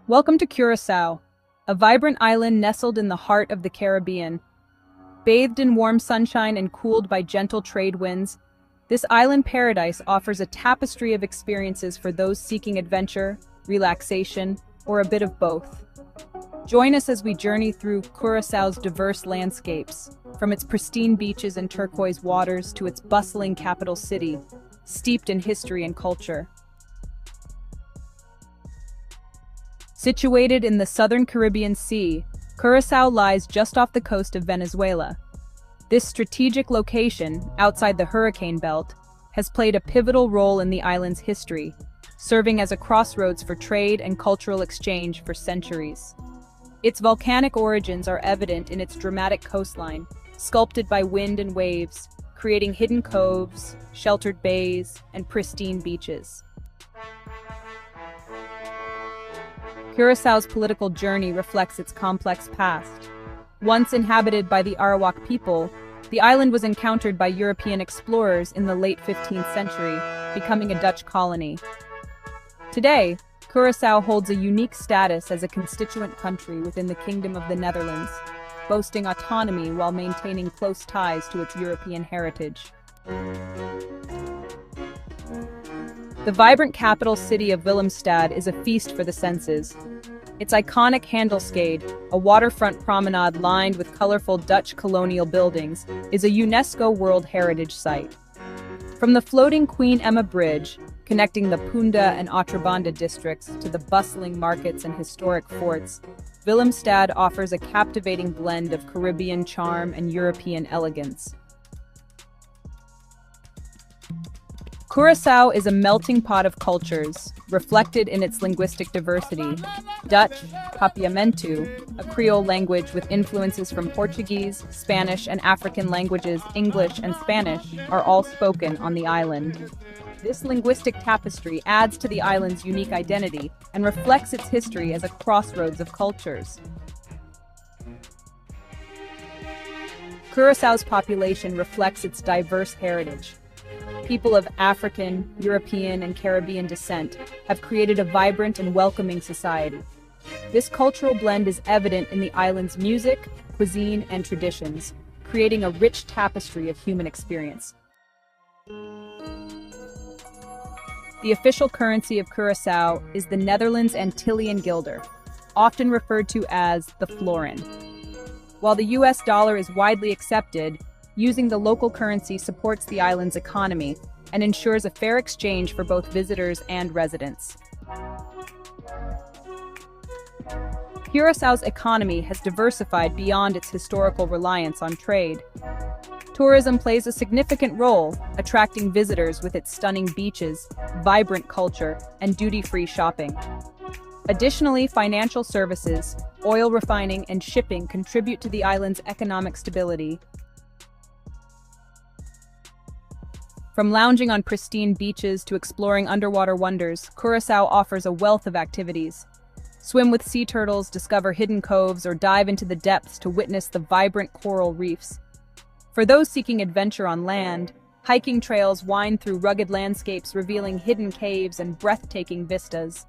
Welcome to Curaçao, a vibrant island nestled in the heart of the Caribbean. Bathed in warm sunshine and cooled by gentle trade winds, this island paradise offers a tapestry of experiences for those seeking adventure, relaxation, or a bit of both. Join us as we journey through Curaçao's diverse landscapes, from its pristine beaches and turquoise waters to its bustling capital city, steeped in history and culture. Situated in the southern Caribbean Sea, Curaçao lies just off the coast of Venezuela. This strategic location, outside the hurricane belt, has played a pivotal role in the island's history, serving as a crossroads for trade and cultural exchange for centuries. Its volcanic origins are evident in its dramatic coastline, sculpted by wind and waves, creating hidden coves, sheltered bays, and pristine beaches. Curaçao's political journey reflects its complex past. Once inhabited by the Arawak people, the island was encountered by European explorers in the late 15th century, becoming a Dutch colony. Today, Curaçao holds a unique status as a constituent country within the Kingdom of the Netherlands, boasting autonomy while maintaining close ties to its European heritage. The vibrant capital city of Willemstad is a feast for the senses. Its iconic Handelscade, a waterfront promenade lined with colorful Dutch colonial buildings, is a UNESCO World Heritage Site. From the floating Queen Emma Bridge, connecting the Punda and Otrabanda districts to the bustling markets and historic forts, Willemstad offers a captivating blend of Caribbean charm and European elegance. Curaçao is a melting pot of cultures, reflected in its linguistic diversity. Dutch, Papiamentu, a Creole language with influences from Portuguese, Spanish, and African languages, English, and Spanish, are all spoken on the island. This linguistic tapestry adds to the island's unique identity and reflects its history as a crossroads of cultures. Curaçao's population reflects its diverse heritage. People of African, European, and Caribbean descent have created a vibrant and welcoming society. This cultural blend is evident in the island's music, cuisine, and traditions, creating a rich tapestry of human experience. The official currency of Curaçao is the Netherlands Antillean guilder, often referred to as the florin. While the US dollar is widely accepted, using the local currency supports the island's economy and ensures a fair exchange for both visitors and residents. Curaçao's economy has diversified beyond its historical reliance on trade. Tourism plays a significant role, attracting visitors with its stunning beaches, vibrant culture, and duty-free shopping. Additionally, financial services, oil refining, and shipping contribute to the island's economic stability. From lounging on pristine beaches to exploring underwater wonders, Curaçao offers a wealth of activities. Swim with sea turtles, discover hidden coves, or dive into the depths to witness the vibrant coral reefs. For those seeking adventure on land, hiking trails wind through rugged landscapes revealing hidden caves and breathtaking vistas.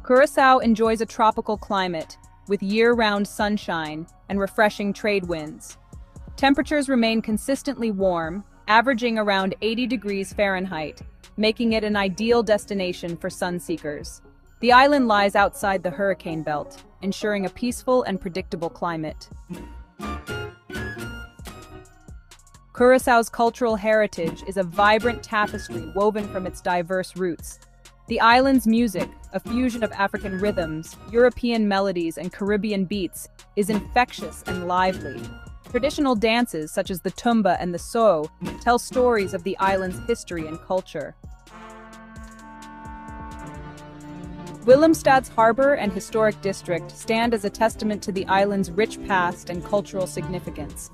Curaçao enjoys a tropical climate, with year-round sunshine and refreshing trade winds. Temperatures remain consistently warm, averaging around 80 degrees Fahrenheit, making it an ideal destination for sun-seekers. The island lies outside the hurricane belt, ensuring a peaceful and predictable climate. Curaçao's cultural heritage is a vibrant tapestry woven from its diverse roots. The island's music, a fusion of African rhythms, European melodies, and Caribbean beats, is infectious and lively. Traditional dances such as the tumba and the soe tell stories of the island's history and culture. Willemstad's harbor and historic district stand as a testament to the island's rich past and cultural significance.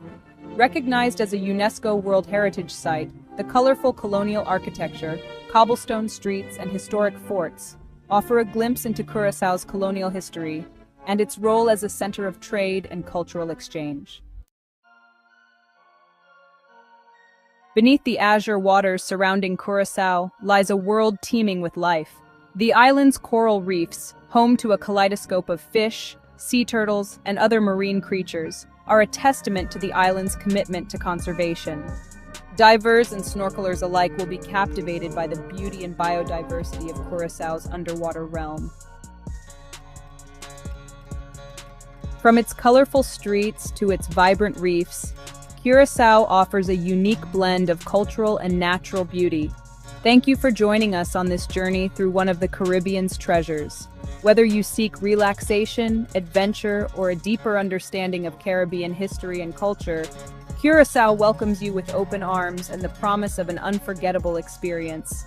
Recognized as a UNESCO World Heritage Site, the colorful colonial architecture, cobblestone streets, and historic forts offer a glimpse into Curaçao's colonial history and its role as a center of trade and cultural exchange. Beneath the azure waters surrounding Curaçao lies a world teeming with life. The island's coral reefs, home to a kaleidoscope of fish, sea turtles, and other marine creatures, are a testament to the island's commitment to conservation. Divers and snorkelers alike will be captivated by the beauty and biodiversity of Curaçao's underwater realm. From its colorful streets to its vibrant reefs, Curaçao offers a unique blend of cultural and natural beauty. Thank you for joining us on this journey through one of the Caribbean's treasures. Whether you seek relaxation, adventure, or a deeper understanding of Caribbean history and culture, Curaçao welcomes you with open arms and the promise of an unforgettable experience.